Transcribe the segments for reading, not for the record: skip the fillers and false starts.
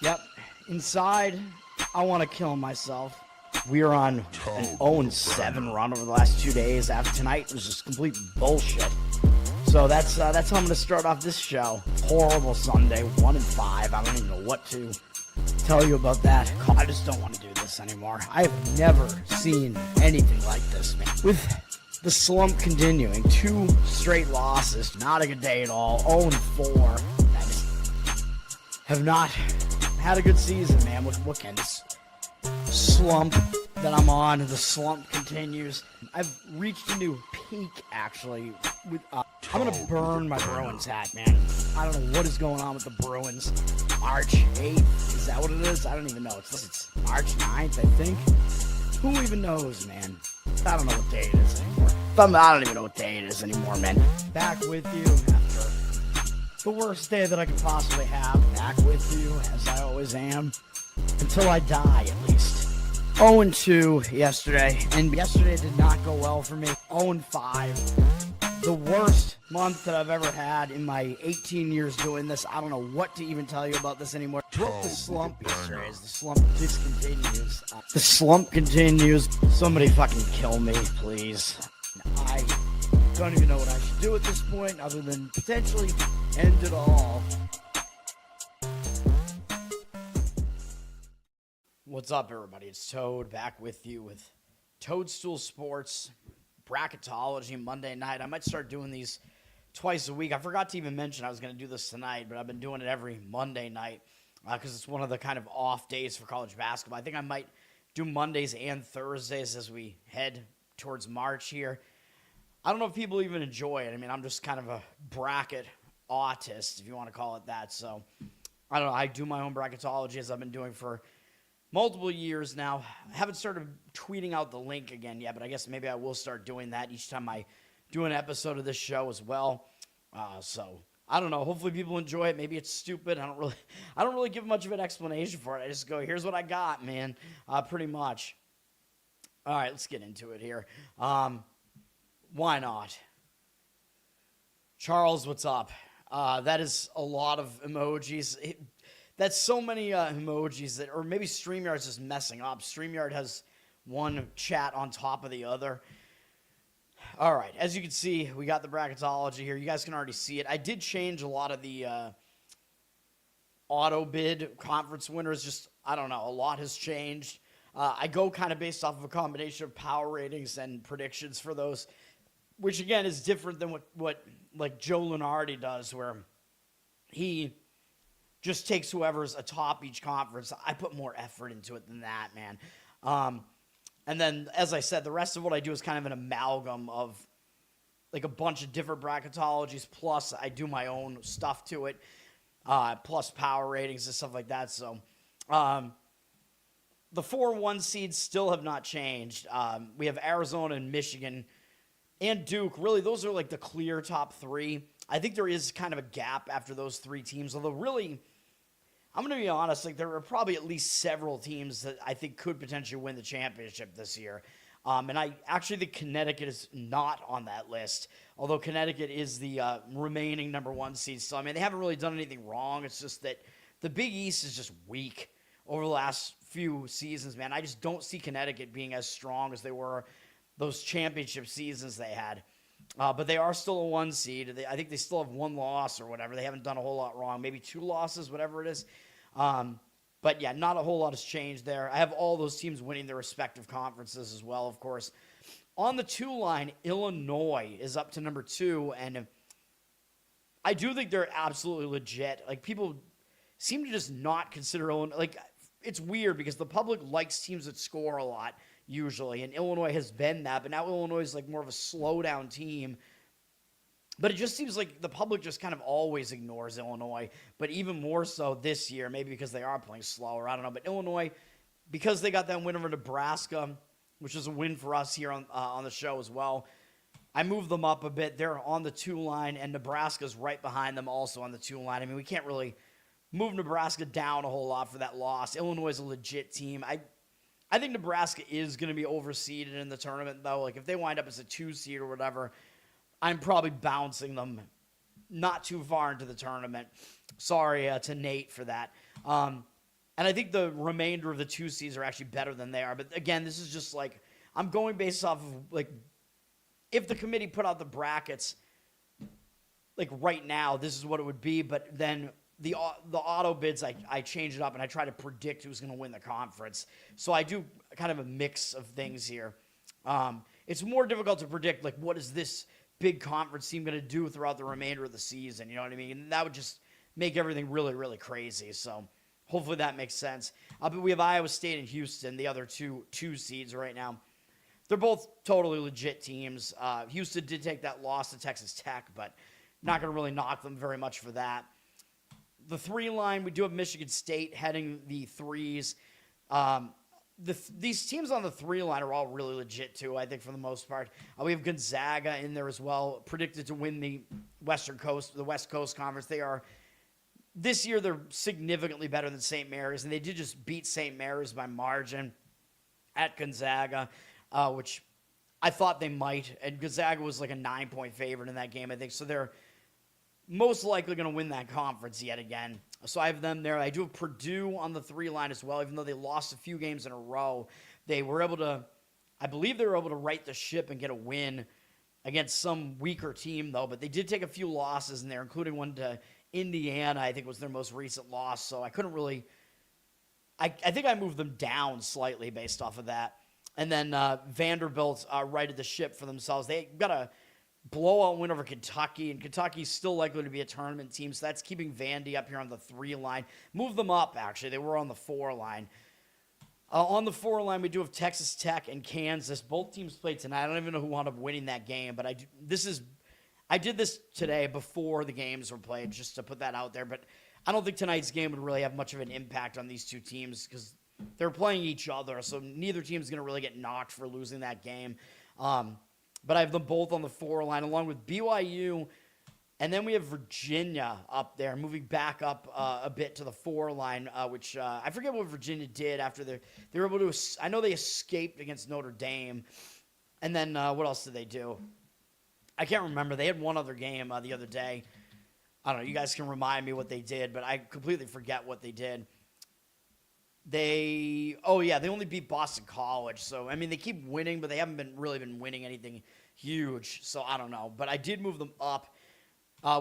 Yep. Inside, I want to kill myself. We are on an 0-7 run over the last 2 days. After tonight was just complete bullshit. So that's how I'm going to start off this show. Horrible Sunday, 1-5. I don't even know what to tell you about that. I just don't want to do this anymore. I've never seen anything like this, man. With the slump continuing, 2 straight losses, not a good day at all. 0-4. I just have not had a good season, man. What can this slump that I'm on? The slump continues. I've reached a new peak, actually. I'm gonna burn my Bruins hat, man. I don't know what is going on with the Bruins. March 8th, is that what it is? I don't even know. It's March 9th, I think. Who even knows, man? I don't know what day it is anymore. I don't even know what day it is anymore, man. Back with you after the worst day that I could possibly have. Back with you, as I always am. Until I die, at least. 0-2 yesterday, and yesterday did not go well for me. 0-5. The worst month that I've ever had in my 18 years doing this. I don't know what to even tell you about this anymore. Broke the slump yesterday as the slump discontinues. The slump continues. Somebody fucking kill me, please. I don't even know what I should do at this point other than potentially end it all. What's up, everybody? It's Toad back with you with Toadstool Sports Bracketology Monday night. I might start doing these twice a week. I forgot to even mention I was going to do this tonight, but I've been doing it every Monday night because it's one of the kind of off days for college basketball. I think I might do Mondays and Thursdays as we head towards March here. I don't know if people even enjoy it. I mean, I'm just kind of a bracket autist, if you want to call it that. So, I don't know. I do my own bracketology as I've been doing for multiple years now. I haven't started tweeting out the link again yet, but I guess maybe I will start doing that each time I do an episode of this show as well. So I don't know. Hopefully people enjoy it. Maybe it's stupid. I don't really give much of an explanation for it. I just go, here's what I got, man. Pretty much. All right, let's get into it here. Why not? Charles, what's up? That is a lot of emojis. That's so many emojis that, or maybe StreamYard's just messing up. StreamYard has one chat on top of the other. All right, as you can see, we got the bracketology here. You guys can already see it. I did change a lot of the auto bid conference winners. Just, I don't know, a lot has changed. I go kind of based off of a combination of power ratings and predictions for those, which again is different than what like Joe Lunardi does, where he just takes whoever's atop each conference. I put more effort into it than that, man. And then, as I said, the rest of what I do is kind of an amalgam of like a bunch of different bracketologies, plus I do my own stuff to it, plus power ratings and stuff like that. So the 4-1 seeds still have not changed. We have Arizona and Michigan and Duke. Really, those are like the clear top 3. I think there is kind of a gap after those 3 teams, although really, I'm going to be honest, like there are probably at least several teams that I think could potentially win the championship this year. And I actually think Connecticut is not on that list, although Connecticut is the remaining number 1 seed. So, I mean, they haven't really done anything wrong. It's just that the Big East is just weak over the last few seasons, man. I just don't see Connecticut being as strong as they were those championship seasons they had. But they are still a 1 seed. I think they still have 1 loss or whatever. They haven't done a whole lot wrong. Maybe 2 losses, whatever it is. But, yeah, not a whole lot has changed there. I have all those teams winning their respective conferences as well, of course. On the 2 line, Illinois is up to number 2. And I do think they're absolutely legit. Like, people seem to just not consider Illinois. Like, it's weird because the public likes teams that score a lot, usually, and Illinois has been that, but now Illinois is like more of a slow-down team. But it just seems like the public just kind of always ignores Illinois, but even more so this year, maybe because they are playing slower, I don't know. But Illinois, because they got that win over Nebraska, which is a win for us here on the show as well, I moved them up a bit. They're on the 2 line, and Nebraska's right behind them also on the 2 line. I mean, we can't really move Nebraska down a whole lot for that loss. Illinois is a legit team. I think Nebraska is going to be overseeded in the tournament, though. Like, if they wind up as a 2 seed or whatever, I'm probably bouncing them not too far into the tournament. Sorry to Nate for that. And I think the remainder of the 2 seeds are actually better than they are. But again, this is just like, I'm going based off of like, if the committee put out the brackets, like right now, this is what it would be. But then the auto bids, I change it up and I try to predict who's going to win the conference. So I do kind of a mix of things here. It's more difficult to predict, like, what is this big conference team going to do throughout the remainder of the season? You know what I mean? And that would just make everything really, really crazy. So hopefully that makes sense. But we have Iowa State and Houston, the other two seeds right now. They're both totally legit teams. Houston did take that loss to Texas Tech, but not going to really knock them very much for that. The 3 line, we do have Michigan State heading the 3s. These teams on the 3 line are all really legit too, I think, for the most part. We have Gonzaga in there as well, predicted to win the West Coast Conference. This year they're significantly better than St. Mary's, and they did just beat St. Mary's by margin at Gonzaga, which I thought they might. And Gonzaga was like a 9-point favorite in that game, I think. So they're most likely going to win that conference yet again. So I have them there. I do have Purdue on the 3 line as well, even though they lost a few games in a row. They were able to, I believe they were able to right the ship and get a win against some weaker team, though. But they did take a few losses in there, including one to Indiana, I think was their most recent loss. So I couldn't really, I think I moved them down slightly based off of that. And then Vanderbilt righted the ship for themselves. They got a blowout win over Kentucky, and Kentucky's still likely to be a tournament team, so that's keeping Vandy up here on the 3 line. Move them up, actually. They were on the 4 line. On the 4 line, we do have Texas Tech and Kansas. Both teams played tonight. I don't even know who wound up winning that game, but I did this today before the games were played, just to put that out there, but I don't think tonight's game would really have much of an impact on these 2 teams because they're playing each other, so neither team's going to really get knocked for losing that game. But I have them both on the 4 line, along with BYU, and then we have Virginia up there, moving back up a bit to the 4 line, which I forget what Virginia did after they were able to. I know they escaped against Notre Dame, and then what else did they do? I can't remember. They had one other game the other day. I don't know. You guys can remind me what they did, but I completely forget what they did. They only beat Boston College. So, I mean, they keep winning, but they haven't really been winning anything huge. So, I don't know. But I did move them up,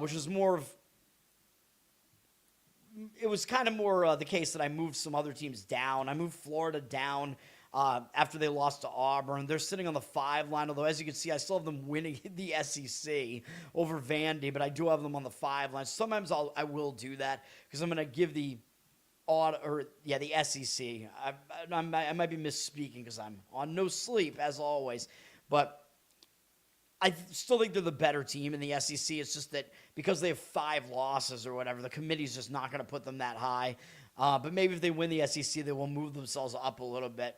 which was more of, it was kind of more the case that I moved some other teams down. I moved Florida down after they lost to Auburn. They're sitting on the 5 line, although as you can see, I still have them winning the SEC over Vandy, but I do have them on the 5 line. Sometimes I will do that because I'm going to give the SEC. I might be misspeaking because I'm on no sleep, as always. But I still think they're the better team in the SEC. It's just that because they have 5 losses or whatever, the committee's just not going to put them that high. But maybe if they win the SEC, they will move themselves up a little bit.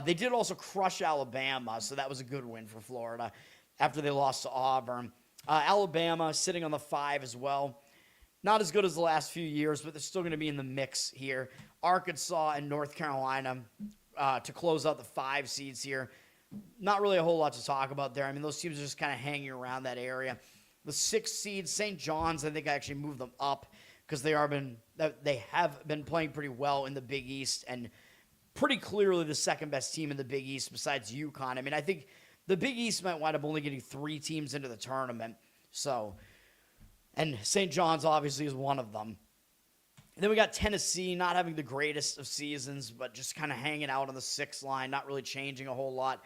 They did also crush Alabama, so that was a good win for Florida after they lost to Auburn. Alabama sitting on the 5 as well. Not as good as the last few years, but they're still going to be in the mix here. Arkansas and North Carolina to close out the 5 seeds here. Not really a whole lot to talk about there. I mean, those teams are just kind of hanging around that area. The 6 seeds, St. John's, I think I actually moved them up because they have been playing pretty well in the Big East and pretty clearly the second best team in the Big East besides UConn. I mean, I think the Big East might wind up only getting 3 teams into the tournament. And St. John's obviously is one of them. And then we got Tennessee not having the greatest of seasons, but just kind of hanging out on the 6 line, not really changing a whole lot.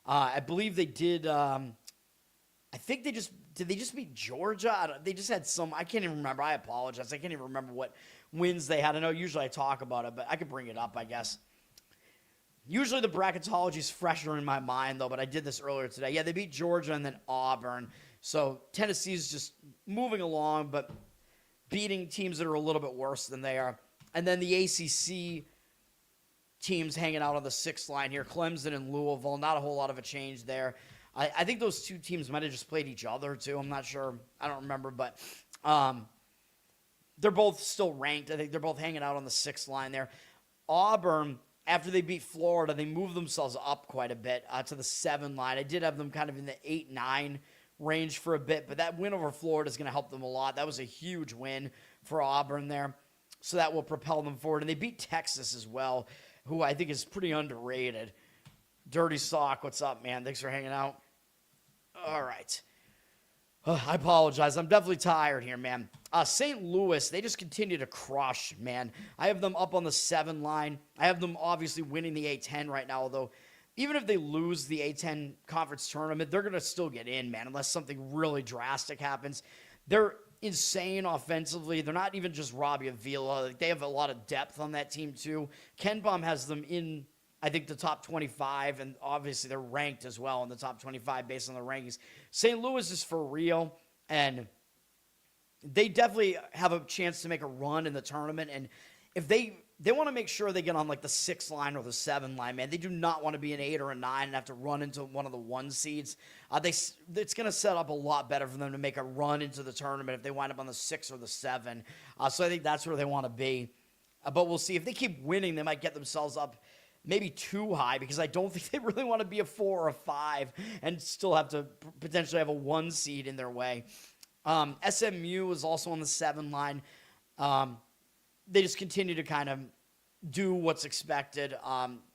I believe they did. I think did they just beat Georgia? They just had some. I can't even remember. I apologize. I can't even remember what wins they had. I know usually I talk about it, but I could bring it up, I guess. Usually the bracketology is fresher in my mind, though, but I did this earlier today. Yeah, they beat Georgia and then Auburn. So Tennessee's just moving along, but beating teams that are a little bit worse than they are. And then the ACC teams hanging out on the 6th line here, Clemson and Louisville. Not a whole lot of a change there. I think those 2 teams might have just played each other, too. I'm not sure. I don't remember, but they're both still ranked. I think they're both hanging out on the 6th line there. Auburn, after they beat Florida, they moved themselves up quite a bit to the 7 line. I did have them kind of in the 8-9 range for a bit, but that win over Florida is going to help them a lot. That was a huge win for Auburn there. so that will propel them forward. And they beat Texas as well, who I think is pretty underrated. Dirty Sock, what's up, man? Thanks for hanging out. All right. I apologize. I'm definitely tired here, man. St. Louis, they just continue to crush, man. I have them up on the 7 line. I have them obviously winning the A-10 right now, although even if they lose the A-10 conference tournament, they're going to still get in, man, unless something really drastic happens. They're insane offensively. They're not even just Robbie Avila. They have a lot of depth on that team, too. Ken Baum has them in, I think, the top 25, and obviously they're ranked as well in the top 25 based on the rankings. St. Louis is for real, and they definitely have a chance to make a run in the tournament, and if they want to make sure they get on like the 6 line or the 7 line, man. They do not want to be an 8 or a 9 and have to run into one of the 1 seeds. It's going to set up a lot better for them to make a run into the tournament if they wind up on the 6 or the 7. So I think that's where they want to be. But we'll see. If they keep winning, they might get themselves up maybe too high, because I don't think they really want to be a 4 or a 5 and still have to potentially have a 1 seed in their way. SMU is also on the 7 line. They just continue to kind of do what's expected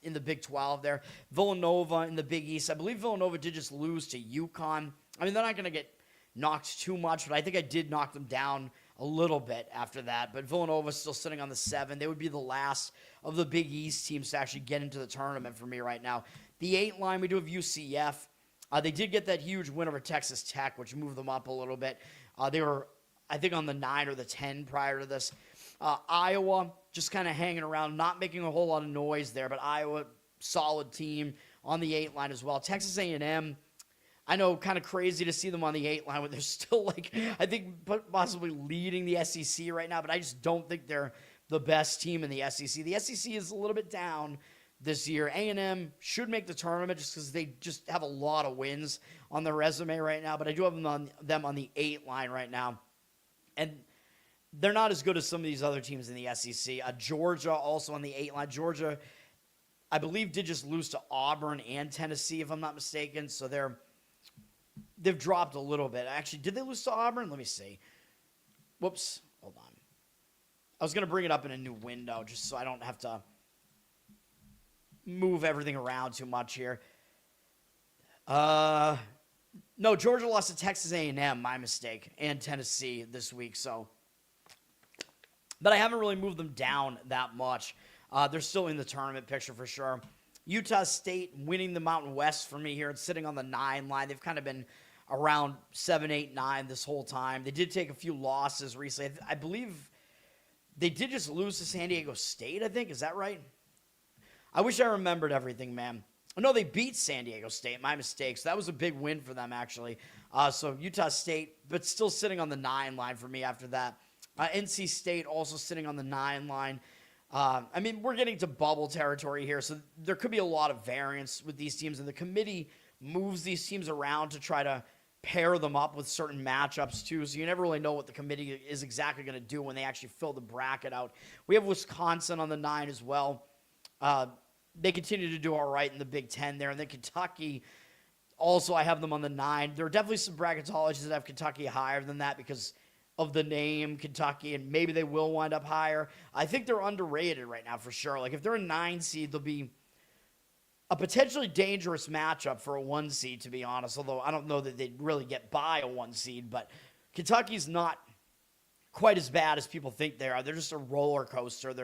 in the Big 12 there. Villanova in the Big East. I believe Villanova did just lose to UConn. I mean, they're not going to get knocked too much, but I think I did knock them down a little bit after that. But Villanova's still sitting on the 7. They would be the last of the Big East teams to actually get into the tournament for me right now. The 8 line, we do have UCF. They did get that huge win over Texas Tech, which moved them up a little bit. They were, I think, on the 9 or the 10 prior to this. Iowa, just kind of hanging around, not making a whole lot of noise there, but Iowa, solid team on the 8 line as well. Texas A&M, I know, kind of crazy to see them on the 8 line, but they're still, like, I think possibly leading the SEC right now, but I just don't think they're the best team in the SEC. The SEC is a little bit down this year. A&M should make the tournament just because they just have a lot of wins on their resume right now, but I do have them on the 8 line right now. And they're not as good as some of these other teams in the SEC. Georgia also on the 8 line. Georgia, I believe, did just lose to Auburn and Tennessee, if I'm not mistaken. So they've dropped a little bit. Actually, did they lose to Auburn? Let me see. Whoops. Hold on. I was going to bring it up in a new window just so I don't have to move everything around too much here. No, Georgia lost to Texas A&M, my mistake, and Tennessee this week, so. But I haven't really moved them down that much. They're still in the tournament picture for sure. Utah State winning the Mountain West for me here. It's sitting on the 9 line. They've kind of been around 7, 8, 9 this whole time. They did take a few losses recently. I believe they did just lose to San Diego State, I think. Is that right? I wish I remembered everything, man. No, they beat San Diego State. My mistake. So that was a big win for them, actually. So Utah State, but still sitting on the 9 line for me after that. NC State also sitting on the 9 line. I mean, we're getting to bubble territory here, so there could be a lot of variance with these teams, and the committee moves these teams around to try to pair them up with certain matchups, too, so you never really know what the committee is exactly going to do when they actually fill the bracket out. We have Wisconsin on the 9 as well. They continue to do all right in the Big Ten there, and then Kentucky, also I have them on the 9. There are definitely some bracketologists that have Kentucky higher than that because of the name Kentucky, and maybe they will wind up higher. I think they're underrated right now for sure. Like, if they're a 9 seed, they'll be a potentially dangerous matchup for a 1 seed, to be honest, although I don't know that they'd really get by a 1 seed, but Kentucky's not quite as bad as people think they are. They're just a roller coaster.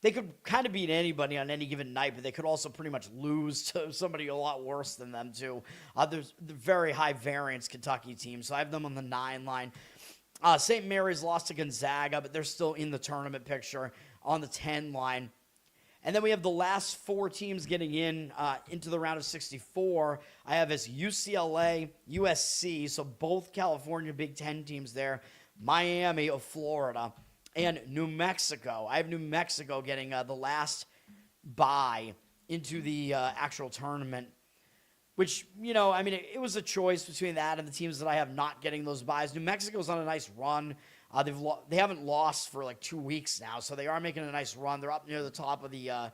They could kind of beat anybody on any given night, but they could also pretty much lose to somebody a lot worse than them, too. There's the very high variance Kentucky team, so I have them on the 9 line. St. Mary's lost to Gonzaga, but they're still in the tournament picture on the 10 line. And then we have the last 4 teams getting into the round of 64. I have as UCLA, USC, so both California Big Ten teams there, Miami of Florida, and New Mexico. I have New Mexico getting the last bye into the actual tournament, which, you know, I mean, it was a choice between that and the teams that I have not getting those byes. New Mexico's on a nice run. They haven't lost for like 2 weeks now, so they are making a nice run. They're up near the top of the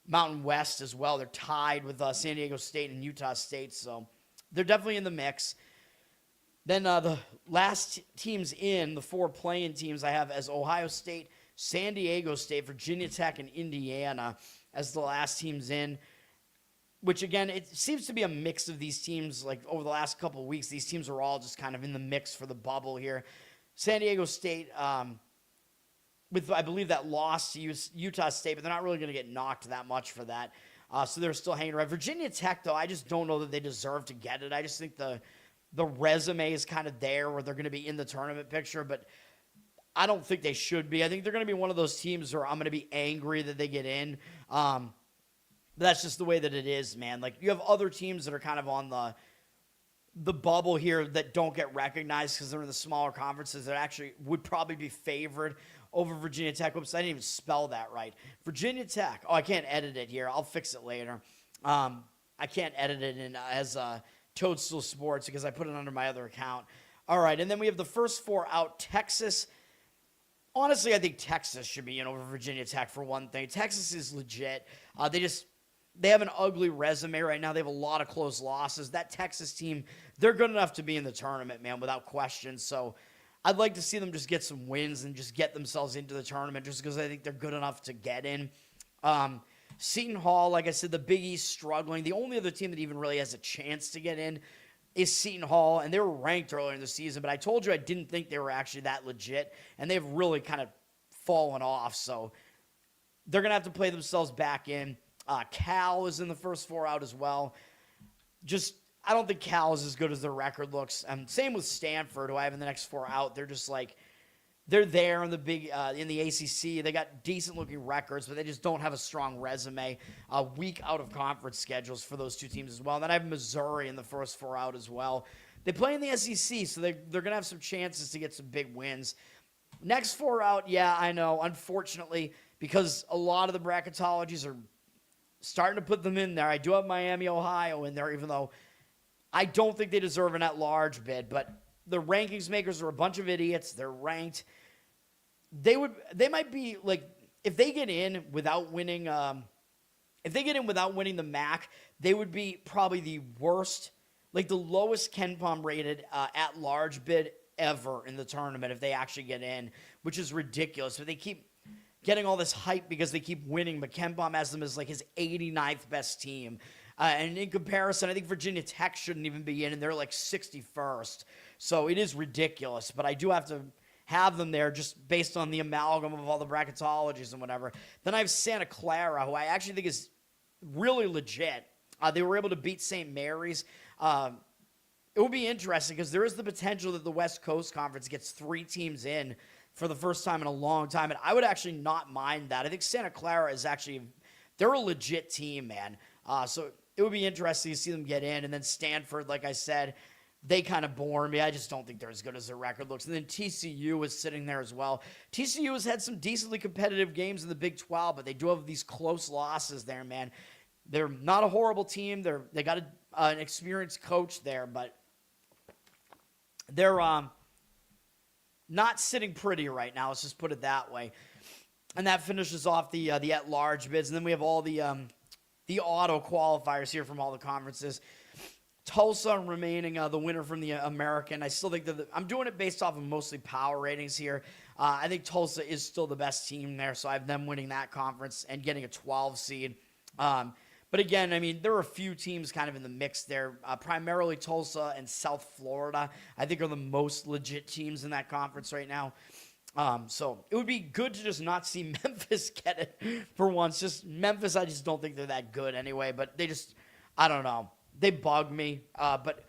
Mountain West as well. They're tied with San Diego State and Utah State, so they're definitely in the mix. Then the last teams in, the 4 play-in teams I have as Ohio State, San Diego State, Virginia Tech, and Indiana as the last teams in. Which, again, it seems to be a mix of these teams. Like, over the last couple of weeks, these teams are all just kind of in the mix for the bubble here. San Diego State, with, I believe, that loss to Utah State, but they're not really going to get knocked that much for that. So they're still hanging around. Virginia Tech, though, I just don't know that they deserve to get it. I just think the resume is kind of there where they're going to be in the tournament picture, but I don't think they should be. I think they're going to be one of those teams where I'm going to be angry that they get in. But that's just the way that it is, man. Like, you have other teams that are kind of on the bubble here that don't get recognized because they're in the smaller conferences that actually would probably be favored over Virginia Tech. Oops, I didn't even spell that right. Virginia Tech. Oh, I can't edit it here. I'll fix it later. I can't edit it in as Toadstool Sports because I put it under my other account. All right, and then we have the first four out. Texas. Honestly, I think Texas should be in over Virginia Tech for one thing. Texas is legit. They have an ugly resume right now. They have a lot of close losses. That Texas team, they're good enough to be in the tournament, man, without question. So I'd like to see them just get some wins and just get themselves into the tournament just because I think they're good enough to get in. Seton Hall, like I said, the Big East struggling. The only other team that even really has a chance to get in is Seton Hall, and they were ranked earlier in the season, but I told you I didn't think they were actually that legit, and they've really kind of fallen off. So they're going to have to play themselves back in. Cal is in the first four out as well. I don't think Cal is as good as their record looks. Same with Stanford, who I have in the next four out. They're just like, they're there in the ACC. They got decent looking records, but they just don't have a strong resume. Weak out of conference schedules for those two teams as well. And then I have Missouri in the first four out as well. They play in the SEC, so they're going to have some chances to get some big wins. Next four out, yeah, I know. Unfortunately, because a lot of the bracketologies are starting to put them in there. I do have Miami, Ohio in there, even though I don't think they deserve an at-large bid. But the rankings makers are a bunch of idiots. They're ranked. They might be like, if they get in without winning, the MAC, they would be probably the worst, like the lowest KenPom rated at-large bid ever in the tournament if they actually get in, which is ridiculous. But they keep getting all this hype because they keep winning, but KenPom has them as like his 89th best team. And in comparison, I think Virginia Tech shouldn't even be in, and they're like 61st. So it is ridiculous, but I do have to have them there just based on the amalgam of all the bracketologies and whatever. Then I have Santa Clara, who I actually think is really legit. They were able to beat St. Mary's. It will be interesting because there is the potential that the West Coast Conference gets 3 teams in for the first time in a long time, and I would actually not mind that. I think Santa Clara is actually, they're a legit team, man. So it would be interesting to see them get in. And then Stanford, like I said, they kind of bore me. I just don't think they're as good as their record looks. And then TCU is sitting there as well. TCU has had some decently competitive games in the Big 12, but they do have these close losses there, man. They're not a horrible team. They got an experienced coach there, but they're not sitting pretty right now. Let's just put it that way. And that finishes off the at-large bids. And then we have all the auto qualifiers here from all the conferences. Tulsa remaining the winner from the American. I still think that I'm doing it based off of mostly power ratings here. I think Tulsa is still the best team there, so I have them winning that conference and getting a 12 seed. But again, I mean, there are a few teams kind of in the mix there. Primarily Tulsa and South Florida, I think, are the most legit teams in that conference right now. So it would be good to just not see Memphis get it for once. Just Memphis, I just don't think they're that good anyway. But they just, I don't know. They bug me. But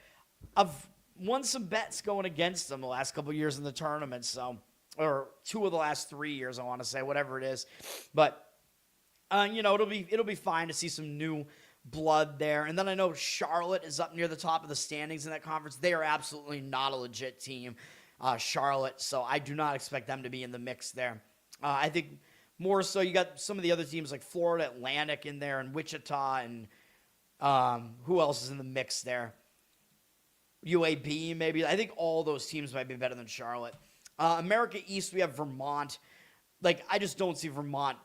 I've won some bets going against them the last couple of years in the tournament. So, or 2 of the last 3 years, I want to say, whatever it is. But it'll be fine to see some new blood there. And then I know Charlotte is up near the top of the standings in that conference. They are absolutely not a legit team, Charlotte. So I do not expect them to be in the mix there. I think more so you got some of the other teams like Florida Atlantic in there and Wichita and who else is in the mix there? UAB maybe. I think all those teams might be better than Charlotte. America East, we have Vermont. Like, I just don't see Vermont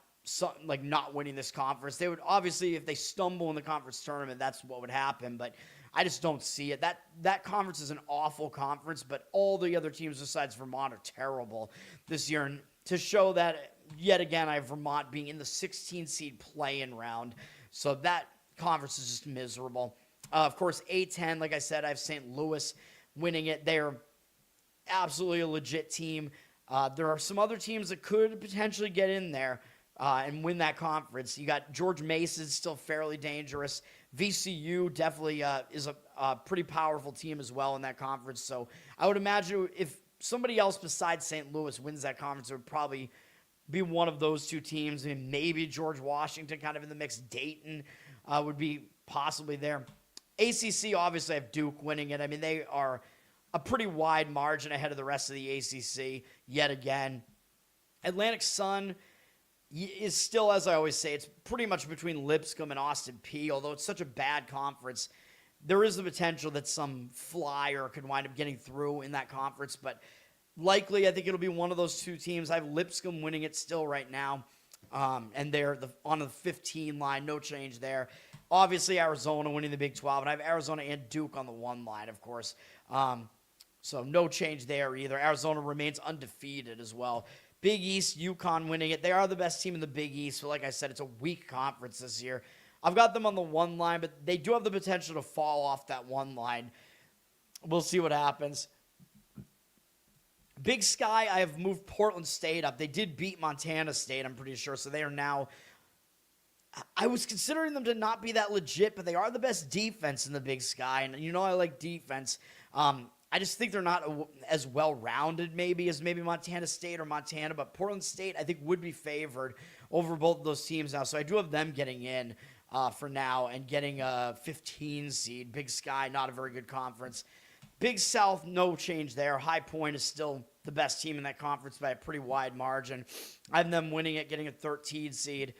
not winning this conference. They would obviously, if they stumble in the conference tournament, that's what would happen. But I just don't see it. That conference is an awful conference, but all the other teams besides Vermont are terrible this year. And to show that yet again, I have Vermont being in the 16 seed play-in round. So that conference is just miserable. Of course, A10, like I said, I have St. Louis winning it. They're absolutely a legit team. There are some other teams that could potentially get in there and win that conference. You got George Mason, still fairly dangerous. VCU definitely is a pretty powerful team as well in that conference. So I would imagine if somebody else besides St. Louis wins that conference, it would probably be one of those two teams. I mean, maybe George Washington kind of in the mix. Dayton would be possibly there. ACC, obviously, I have Duke winning it. I mean, they are a pretty wide margin ahead of the rest of the ACC yet again. Atlantic Sun is still, as I always say, it's pretty much between Lipscomb and Austin Peay. Although it's such a bad conference, there is the potential that some flyer could wind up getting through in that conference. But likely, I think it'll be one of those two teams. I have Lipscomb winning it still right now. And they're on the 15 line, no change there. Obviously, Arizona winning the Big 12, and I have Arizona and Duke on the 1 line, of course. So no change there either. Arizona remains undefeated as well. Big East, UConn winning it. They are the best team in the Big East, so like I said, it's a weak conference this year. I've got them on the 1 line, but they do have the potential to fall off that 1 line. We'll see what happens. Big Sky, I have moved Portland State up. They did beat Montana State, I'm pretty sure, so they are now... I was considering them to not be that legit, but they are the best defense in the Big Sky, and you know I like defense. I just think they're not as well-rounded maybe as maybe Montana State or Montana, but Portland State I think would be favored over both of those teams now, so I do have them getting in for now and getting a 15 seed. Big Sky, not a very good conference. Big South, no change there. High Point is still the best team in that conference by a pretty wide margin. I have them winning it, getting a 13 seed.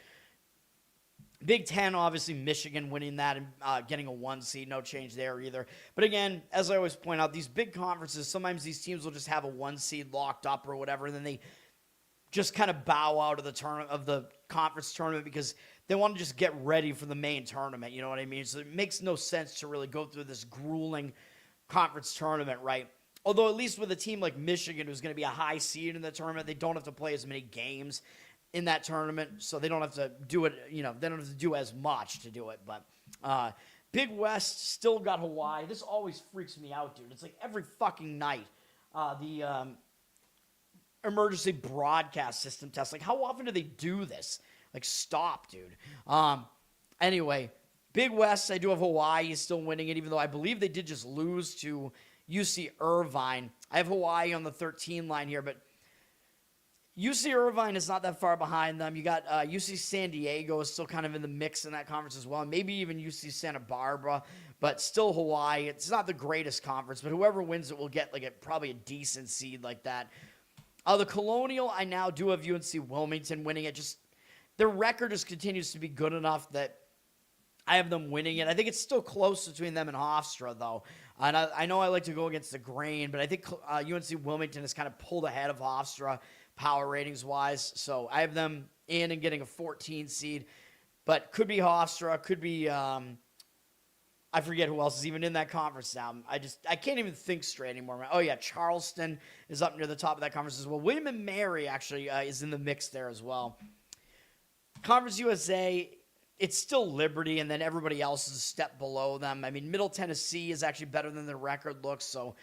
Big Ten, obviously, Michigan winning that and getting a 1 seed. No change there either. But again, as I always point out, these big conferences, sometimes these teams will just have a 1 seed locked up or whatever, and then they just kind of bow out of the tournament, of the conference tournament, because they want to just get ready for the main tournament. You know what I mean? So it makes no sense to really go through this grueling conference tournament, right? Although at least with a team like Michigan, who's going to be a high seed in the tournament, they don't have to play as many games in that tournament, so they don't have to do it, they don't have to do as much to do it. But Big West still got Hawaii. This always freaks me out, dude. It's like every fucking night, the emergency broadcast system test. Like, how often do they do this? Like, stop, dude. Anyway, Big West, I do have Hawaii still winning it, even though I believe they did just lose to UC Irvine. I have Hawaii on the 13 line here, but UC Irvine is not that far behind them. You got UC San Diego is still kind of in the mix in that conference as well. Maybe even UC Santa Barbara, but still Hawaii. It's not the greatest conference, but whoever wins it will get like probably a decent seed like that. The Colonial, I now do have UNC Wilmington winning it. Just their record just continues to be good enough that I have them winning it. I think it's still close between them and Hofstra, though. And I know I like to go against the grain, but I think UNC Wilmington has kind of pulled ahead of Hofstra power ratings-wise. So I have them in and getting a 14 seed. But could be Hofstra, could be I forget who else is even in that conference now. I can't even think straight anymore. Oh, yeah, Charleston is up near the top of that conference as well. William and Mary actually is in the mix there as well. Conference USA, it's still Liberty, and then everybody else is a step below them. I mean, Middle Tennessee is actually better than their record looks, so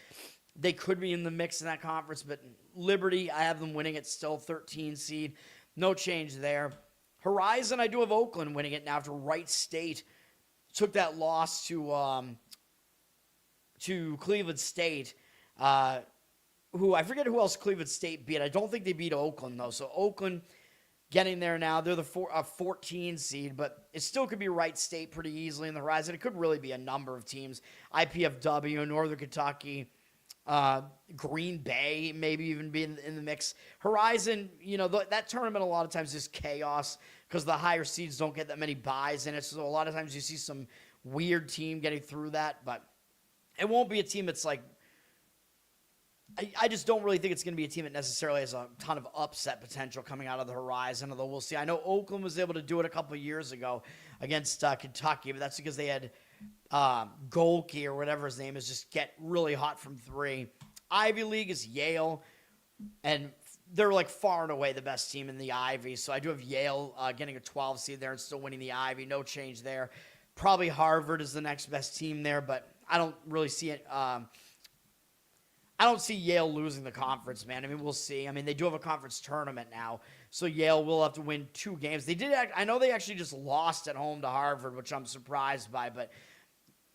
they could be in the mix in that conference. But Liberty, I have them winning it still, 13 seed. No change there. Horizon, I do have Oakland winning it now after Wright State took that loss to Cleveland State, who I forget who else Cleveland State beat. I don't think they beat Oakland, though. So Oakland getting there now. They're the 14 seed, but it still could be Wright State pretty easily in the Horizon. It could really be a number of teams. IPFW, Northern Kentucky, Green Bay, maybe even be in the mix. Horizon, that tournament a lot of times is chaos because the higher seeds don't get that many buys in it. So a lot of times you see some weird team getting through that, but it won't be a team that's like, I just don't really think it's going to be a team that necessarily has a ton of upset potential coming out of the Horizon, although we'll see. I know Oakland was able to do it a couple of years ago against Kentucky, but that's because they had Golke or whatever his name is just get really hot from three. Ivy League is Yale, and they're like far and away the best team in the Ivy. So I do have Yale getting a 12 seed there and still winning the Ivy. No change there. Probably Harvard is the next best team there, but I don't really see it. I don't see Yale losing the conference, man. I mean, we'll see. I mean, they do have a conference tournament now, so Yale will have to win 2 games. They did. I know they actually just lost at home to Harvard, which I'm surprised by, but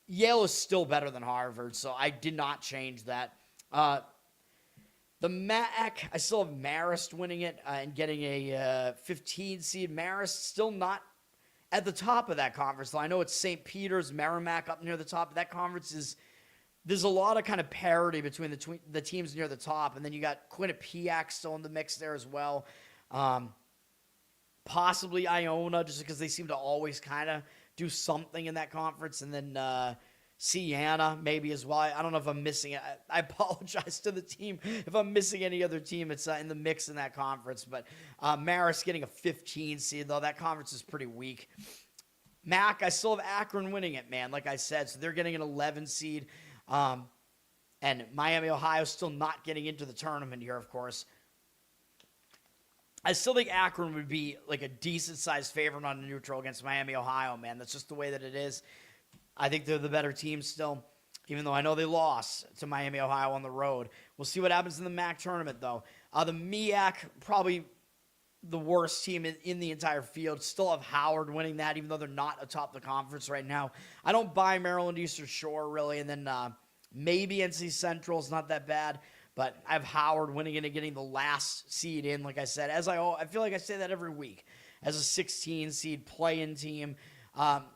Yale is still better than Harvard, so I did not change that. The MAC, I still have Marist winning it and getting a 15 seed. Marist still not at the top of that conference. I know it's St. Peter's, Merrimack up near the top. That conference is, there's a lot of kind of parity between the teams near the top. And then you got Quinnipiac still in the mix there as well. Possibly Iona, just because they seem to always kind of do something in that conference. And then Siena maybe as well. I don't know if I'm missing it. I apologize to the team if I'm missing any other team. It's in the mix in that conference. But Marist getting a 15 seed, though. That conference is pretty weak. MAC, I still have Akron winning it, man, like I said. So they're getting an 11 seed. And Miami, Ohio still not getting into the tournament here, of course. I still think Akron would be like a decent-sized favorite on a neutral against Miami, Ohio, man. That's just the way that it is. I think they're the better team still, even though I know they lost to Miami, Ohio on the road. We'll see what happens in the MAC tournament, though. The MEAC, probably the worst team in the entire field. Still have Howard winning that, even though they're not atop the conference right now. I don't buy Maryland Eastern Shore, really, and then maybe NC Central is not that bad. But I have Howard winning it and getting the last seed in, like I said. I feel like I say that every week, as a 16 seed play-in team.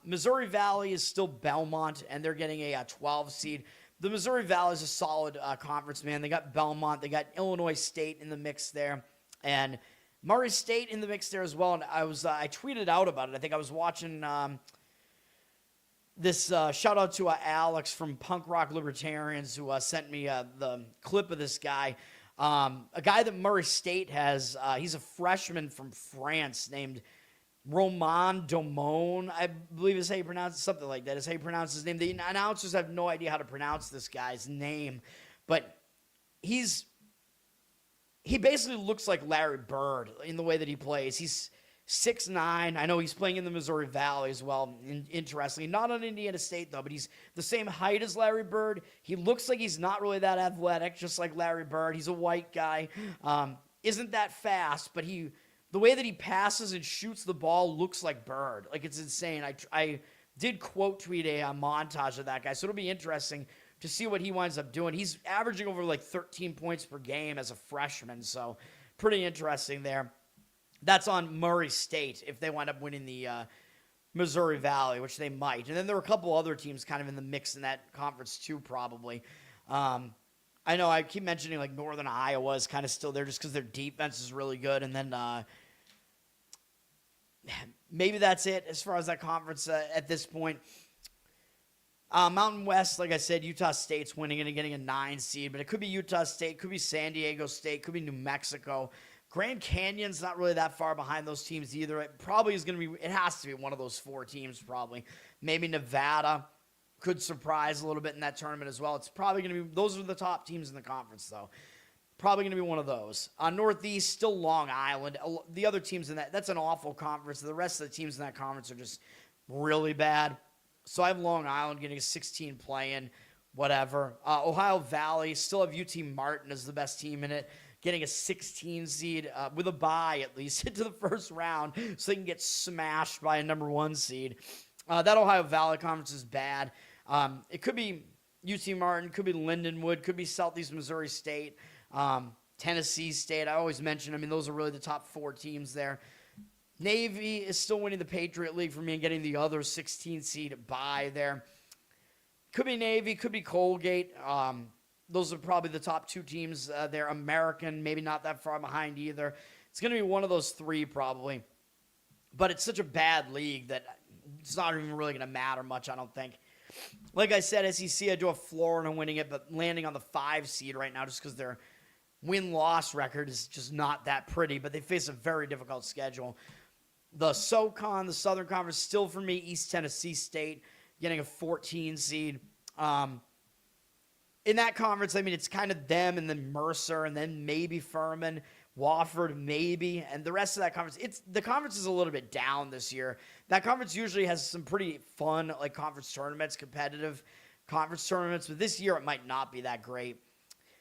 Missouri Valley is still Belmont, and they're getting a 12 seed. The Missouri Valley is a solid conference, man. They got Belmont. They got Illinois State in the mix there. And Murray State in the mix there as well. And I tweeted out about it. I think I was watching this shout out to Alex from Punk Rock Libertarians who sent me the clip of this guy. A guy that Murray State has, he's a freshman from France named Romain Domon, I believe is how you pronounce it, something like that is how you pronounce his name. The announcers have no idea how to pronounce this guy's name, but he basically looks like Larry Bird in the way that he plays. He's 6'9". I know he's playing in the Missouri Valley as well, interestingly. Not on Indiana State, though, but he's the same height as Larry Bird. He looks like he's not really that athletic, just like Larry Bird. He's a white guy. Isn't that fast, but the way that he passes and shoots the ball looks like Bird. Like, it's insane. I did quote tweet a montage of that guy, so it'll be interesting to see what he winds up doing. He's averaging over like 13 points per game as a freshman, so pretty interesting there. That's on Murray State if they wind up winning the Missouri Valley, which they might. And then there are a couple other teams kind of in the mix in that conference too, probably. I know I keep mentioning like Northern Iowa is kind of still there just because their defense is really good. And then maybe that's it as far as that conference at this point. Mountain West, like I said, Utah State's winning it and getting a 9 seed, but it could be Utah State, could be San Diego State, could be New Mexico. Grand Canyon's not really that far behind those teams either. It probably is going to be, it has to be one of those 4 teams probably. Maybe Nevada could surprise a little bit in that tournament as well. It's probably going to be, those are the top teams in the conference though. Probably going to be one of those. Northeast, still Long Island. The other teams in that's an awful conference. The rest of the teams in that conference are just really bad. So I have Long Island getting a 16 play-in, whatever. Ohio Valley, still have UT Martin as the best team in it, getting a 16 seed with a bye at least into the first round so they can get smashed by a number 1 seed. That Ohio Valley conference is bad. It could be UT Martin, could be Lindenwood, could be Southeast Missouri State, Tennessee State. I always mention, I mean, those are really the top 4 teams there. Navy is still winning the Patriot League for me and getting the other 16 seed bye there. Could be Navy, could be Colgate. Those are probably the top 2 teams there. American, maybe not that far behind either. It's going to be one of those 3 probably. But it's such a bad league that it's not even really going to matter much, I don't think. Like I said, SEC, I do have Florida winning it, but landing on the 5 seed right now just because their win-loss record is just not that pretty. But they face a very difficult schedule. The SoCon, the Southern Conference, still for me, East Tennessee State getting a 14 seed. In that conference, I mean, it's kind of them and then Mercer and then maybe Furman Wofford, maybe. And the rest of that conference, the conference is a little bit down this year. That conference usually has some pretty fun, like, conference tournaments, competitive conference tournaments. But this year, it might not be that great.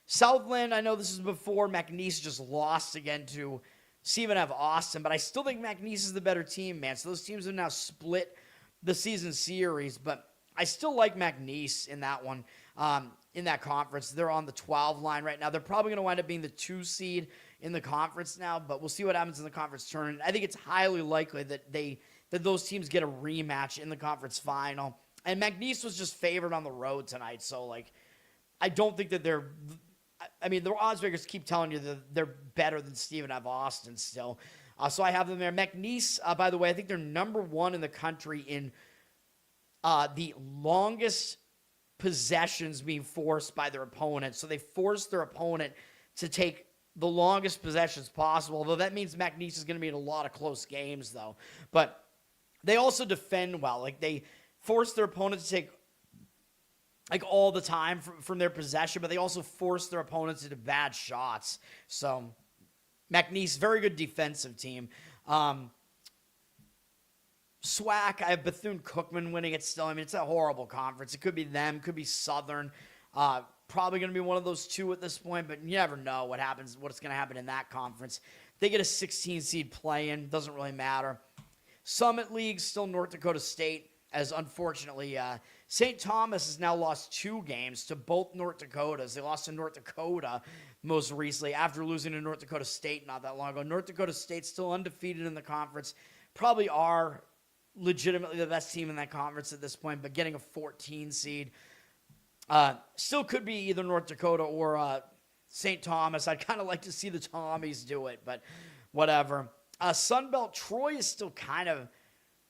Southland, I know this is before. McNeese just lost again to Stephen F. Austin. But I still think McNeese is the better team, man. So those teams have now split the season series. But I still like McNeese in that one, in that conference. They're on the 12 line right now. They're probably going to wind up being the 2 seed in the conference now, but we'll see what happens in the conference tournament. I think it's highly likely that those teams get a rematch in the conference final. And McNeese was just favored on the road tonight, so, like, I don't think that the odds makers keep telling you that they're better than Stephen F. Austin still. So I have them there. McNeese, by the way, I think they're number 1 in the country in the longest possessions being forced by their opponent. So they forced their opponent to take the longest possessions possible, although that means McNeese is going to be in a lot of close games, though. But they also defend well. Like, they force their opponent to take, like, all the time from their possession, but they also force their opponents into bad shots. So McNeese, very good defensive team. SWAC, I have Bethune-Cookman winning it still. I mean, it's a horrible conference. It could be them, could be Southern. Probably going to be one of those two at this point, but you never know what's going to happen in that conference. They get a 16 seed play-in, doesn't really matter. Summit League, still North Dakota State, as unfortunately St. Thomas has now lost 2 games to both North Dakotas. They lost to North Dakota most recently after losing to North Dakota State not that long ago. North Dakota State's still undefeated in the conference, probably are legitimately the best team in that conference at this point, but getting a 14 seed still could be either North Dakota or St. Thomas. I'd kind of like to see the Tommies do it, but whatever. Sunbelt, Troy is still kind of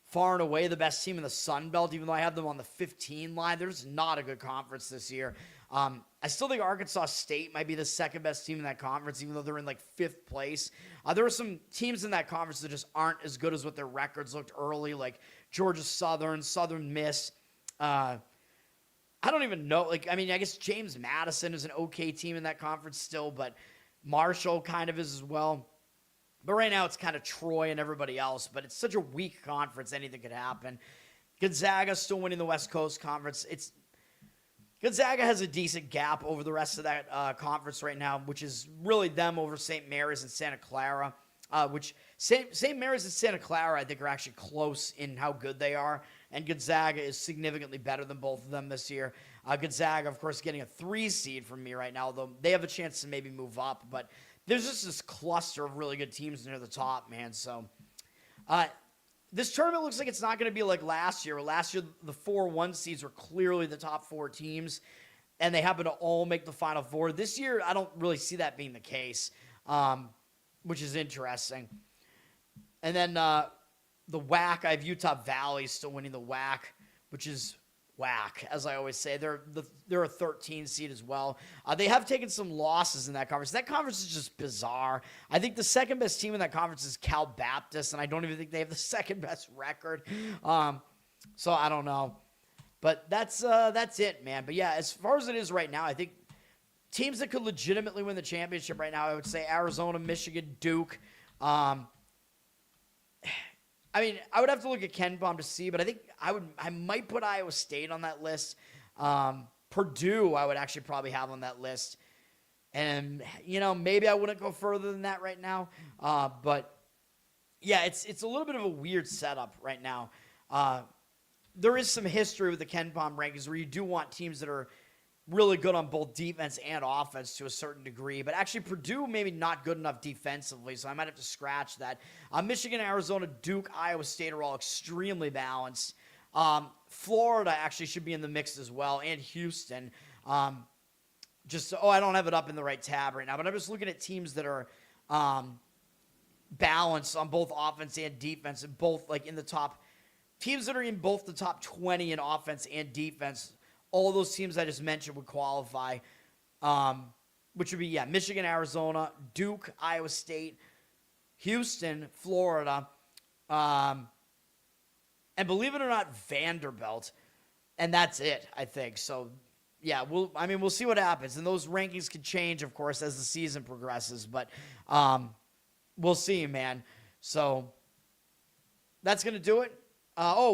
far and away the best team in the Sunbelt, even though I have them on the 15 line. There's not a good conference this year. I still think Arkansas State might be the second best team in that conference, even though they're in, like, 5th place. There are some teams in that conference that just aren't as good as what their records looked early, like Georgia Southern, Southern Miss. I don't even know. Like, I mean, I guess James Madison is an okay team in that conference still, but Marshall kind of is as well. But right now it's kind of Troy and everybody else, but it's such a weak conference, anything could happen. Gonzaga still winning the West Coast Conference. Gonzaga has a decent gap over the rest of that conference right now, which is really them over St. Mary's and Santa Clara, which St. Mary's and Santa Clara, I think, are actually close in how good they are, and Gonzaga is significantly better than both of them this year. Gonzaga, of course, getting a 3 seed from me right now, although they have a chance to maybe move up, but there's just this cluster of really good teams near the top, man. So this tournament looks like it's not going to be like last year. Last year, the 4-1 seeds were clearly the top 4 teams, and they happen to all make the Final Four. This year, I don't really see that being the case, which is interesting. And then the WAC, I have Utah Valley still winning the WAC, which is whack, as I always say. They're a 13 seed as well. They have taken some losses in that conference. That conference is just bizarre. I think the second best team in that conference is Cal Baptist, and I don't even think they have the second best record. So I don't know. But that's it, man. But yeah, as far as it is right now, I think teams that could legitimately win the championship right now, I would say Arizona, Michigan, Duke. I mean, I would have to look at KenPom to see, but I think I might put Iowa State on that list. Purdue, I would actually probably have on that list. And, maybe I wouldn't go further than that right now. But, yeah, it's a little bit of a weird setup right now. There is some history with the KenPom rankings where you do want teams that are really good on both defense and offense to a certain degree. But actually, Purdue maybe not good enough defensively, so I might have to scratch that. Michigan, Arizona, Duke, Iowa State are all extremely balanced. Florida actually should be in the mix as well, and Houston. I don't have it up in the right tab right now, but I'm just looking at teams that are balanced on both offense and defense, and both like in the top teams that are in both the top 20 in offense and defense. All those teams I just mentioned would qualify, which would be, Michigan, Arizona, Duke, Iowa State, Houston, Florida, and believe it or not, Vanderbilt. And that's it, I think. So, yeah, we'll see what happens. And those rankings can change, of course, as the season progresses. But, we'll see, man. So that's going to do it.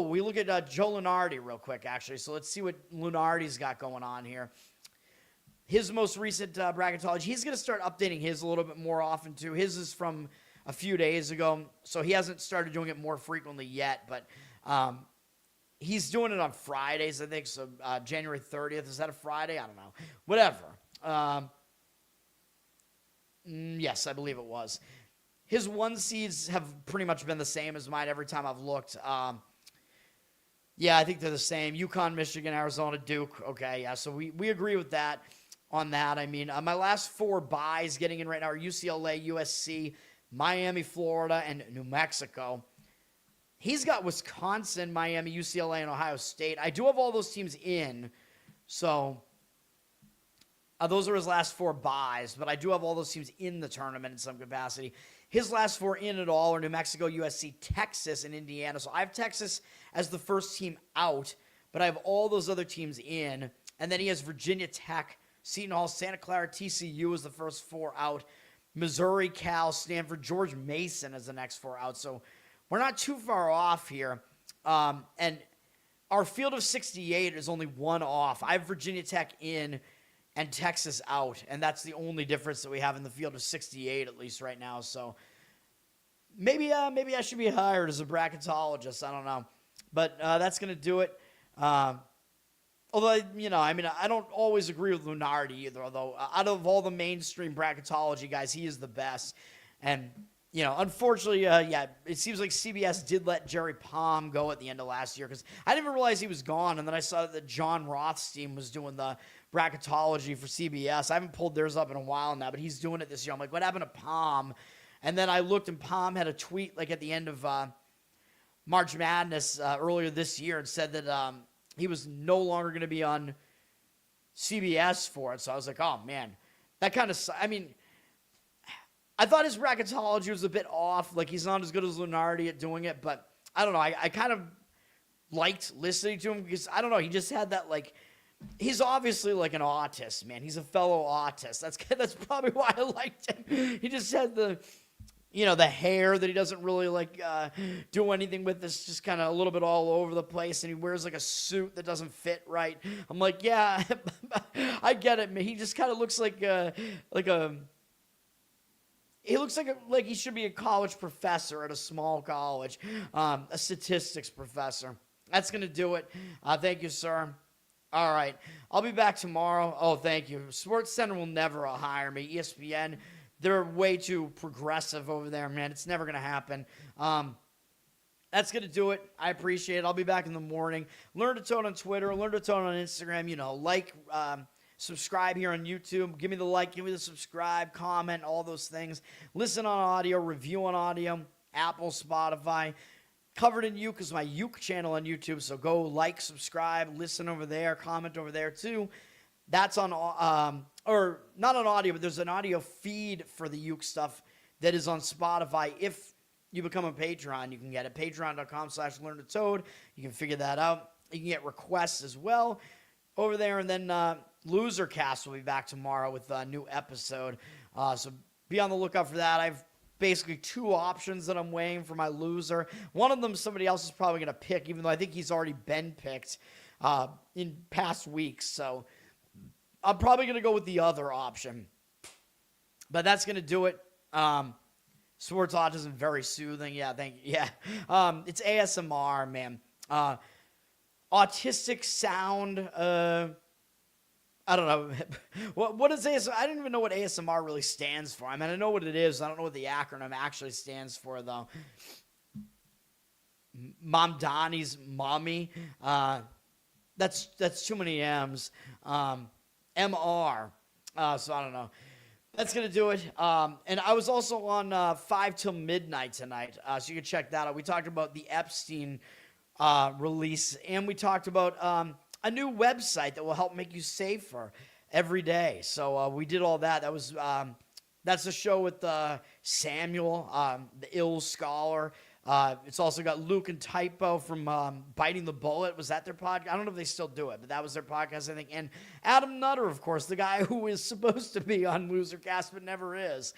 We look at Joe Lunardi real quick, actually. So let's see what Lunardi's got going on here. His most recent bracketology, he's going to start updating his a little bit more often, too. His is from a few days ago, so he hasn't started doing it more frequently yet, but he's doing it on Fridays, I think, so January 30th. Is that a Friday? I don't know. Whatever. Yes, I believe it was. His 1 seeds have pretty much been the same as mine every time I've looked. Yeah, I think they're the same. UConn, Michigan, Arizona, Duke. Okay, yeah, so we agree with that on that. I mean, my last 4 buys getting in right now are UCLA, USC, Miami, Florida, and New Mexico. He's got Wisconsin, Miami, UCLA, and Ohio State. I do have all those teams in, so those are his last 4 buys, but I do have all those teams in the tournament in some capacity. His last 4 in at all are New Mexico, USC, Texas, and Indiana. So I have Texas as the first team out, but I have all those other teams in. And then he has Virginia Tech, Seton Hall, Santa Clara, TCU as the first 4 out. Missouri, Cal, Stanford, George Mason as the next 4 out. So we're not too far off here. And our field of 68 is only 1 off. I have Virginia Tech in and Texas out, and that's the only difference that we have in the field of 68, at least right now. So maybe I should be hired as a bracketologist. I don't know, but that's gonna do it. Although I don't always agree with Lunardi either. Although out of all the mainstream bracketology guys, he is the best. And unfortunately, it seems like CBS did let Jerry Palm go at the end of last year because I didn't even realize he was gone. And then I saw that John Rothstein was doing the bracketology for CBS. I haven't pulled theirs up in a while now, but he's doing it this year. I'm like, what happened to Palm? And then I looked, and Palm had a tweet like at the end of March Madness earlier this year and said that he was no longer going to be on CBS for it. So I was like, oh, man, that kind of – I mean – I thought his bracketology was a bit off. Like, he's not as good as Lunardi at doing it, but I don't know. I kind of liked listening to him because, I don't know, he just had that, like, he's obviously like an autist, man. He's a fellow autist. That's probably why I liked him. He just had the hair that he doesn't really, like, do anything with. It's just kind of a little bit all over the place, and he wears, like, a suit that doesn't fit right. I'm like, yeah, I get it, man. He just kind of looks like a he looks like he should be a college professor at a small college, a statistics professor. That's going to do it. Thank you, sir. All right. I'll be back tomorrow. Oh, thank you. SportsCenter will never hire me. ESPN, they're way too progressive over there, man. It's never going to happen. That's going to do it. I appreciate it. I'll be back in the morning. Learn to Tone on Twitter. Learn to Tone on Instagram. Subscribe here on YouTube. Give me the like, give me the subscribe, comment, all those things. Listen on audio, review on audio, Apple, Spotify. Covered in Uke is my Uke channel on YouTube, so go like, subscribe, listen over there, comment over there too. That's on, or not on audio, but there's an audio feed for the Uke stuff that is on Spotify. If you become a Patreon, you can get it. Patreon.com/LearnToToad. You can figure that out. You can get requests as well over there, and then Losercast will be back tomorrow with a new episode. So be on the lookout for that. I have basically 2 options that I'm weighing for my loser. One of them somebody else is probably going to pick, even though I think he's already been picked in past weeks. So I'm probably going to go with the other option. But that's going to do it. Sports autism, very soothing. Yeah, thank you. Yeah. It's ASMR, man. Autistic sound. I don't know. What is ASMR? I didn't even know what ASMR really stands for. I mean, I know what it is. I don't know what the acronym actually stands for, though. Mamdani's mommy. That's too many M's. MR. So I don't know. That's going to do it. And I was also on 5 till midnight tonight, so you can check that out. We talked about the Epstein release, and we talked about a new website that will help make you safer every day. So we did all that. That was that's a show with Samuel, the ill scholar. It's also got Luke and Typo from Biting the Bullet. Was that their podcast? I don't know if they still do it, but that was their podcast, I think. And Adam Nutter, of course, the guy who is supposed to be on Losercast but never is.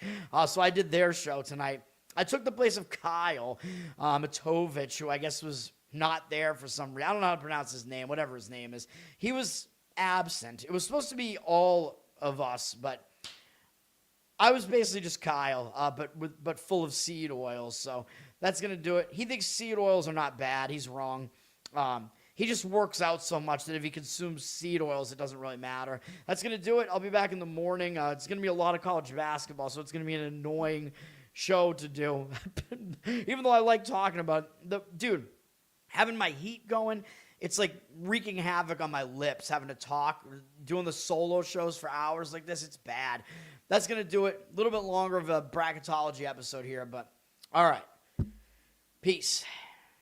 So I did their show tonight. I took the place of Kyle Matovich, who I guess was not there for some reason. I don't know how to pronounce his name, whatever his name is. He was absent. It was supposed to be all of us, but I was basically just Kyle, but full of seed oils. So that's going to do it. He thinks seed oils are not bad. He's wrong. He just works out so much that if he consumes seed oils, it doesn't really matter. That's going to do it. I'll be back in the morning. It's going to be a lot of college basketball, so it's going to be an annoying show to do. Even though I like talking about it. Dude, having my heat going, it's like wreaking havoc on my lips, having to talk, doing the solo shows for hours like this. It's bad. That's going to do it. A little bit longer of a bracketology episode here, but all right. Peace.